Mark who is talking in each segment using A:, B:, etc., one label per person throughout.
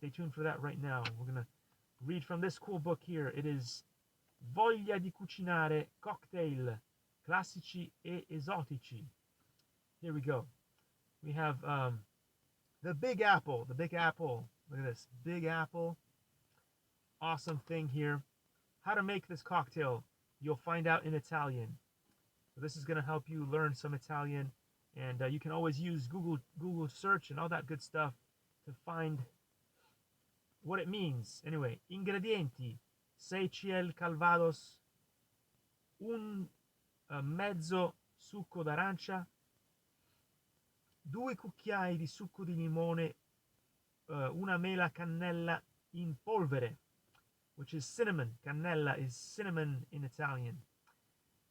A: Stay tuned for that right now. We're going to read from this cool book here. It is Voglia di cucinare cocktail classici e esotici. Here we go. We have the Big Apple. The Big Apple. Look at this. Big Apple. Awesome thing here. How to make this cocktail. You'll find out in Italian. So this is going to help you learn some Italian. And you can always use Google search and all that good stuff to find what it means. Anyway, ingredienti. 6 cl calvados, un mezzo succo d'arancia, 2 cucchiai di succo di limone, una mela cannella in polvere, which is cinnamon. Cannella is cinnamon in Italian.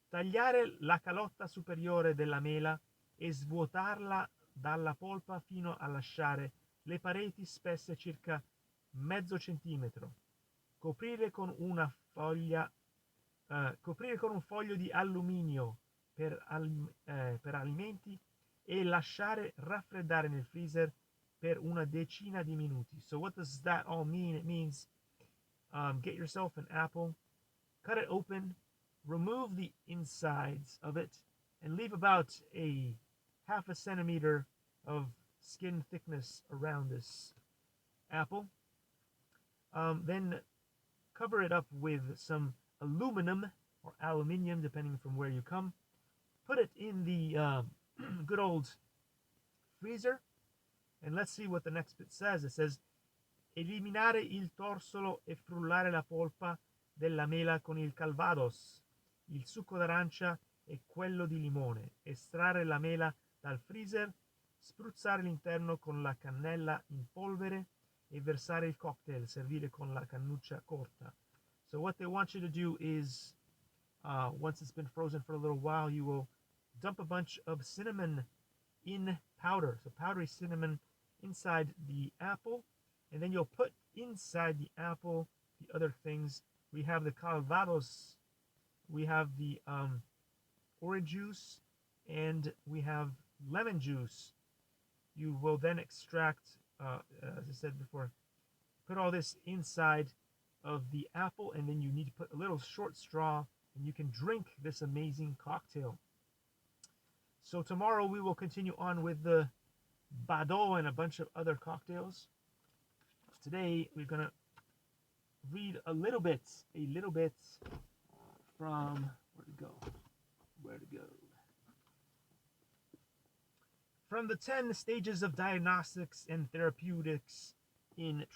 A: Tagliare la calotta superiore della mela e svuotarla dalla polpa fino a lasciare le pareti spesse circa mezzo centimetro. Coprire con un foglio di alluminio per alimenti e lasciare raffreddare nel freezer per una decina di minuti. So what does that all mean? It means get yourself an apple, cut it open, remove the insides of it, and leave about a half a centimeter of skin thickness around this apple. Then cover it up with some aluminum or aluminium, depending from where you come. Put it in the good old freezer, and let's see what the next bit says. It says, eliminare il torsolo e frullare la polpa della mela con il calvados, il succo d'arancia e quello di limone, estrarre la mela dal freezer, spruzzare l'interno con la cannella in polvere e versare il cocktail, servire con la cannuccia corta. So what they want you to do is, once it's been frozen for a little while, you will dump a bunch of cinnamon in powder, so powdery cinnamon inside the apple, and then you'll put inside the apple the other things. We have the calvados, we have the orange juice, and we have lemon juice. You will then extract, as I said before, put all this inside of the apple, and then you need to put a little short straw, and you can drink this amazing cocktail. So tomorrow we will continue on with the Bado and a bunch of other cocktails. Today we're gonna read a little bit from where to go. From the 10 stages of diagnostics and therapeutics in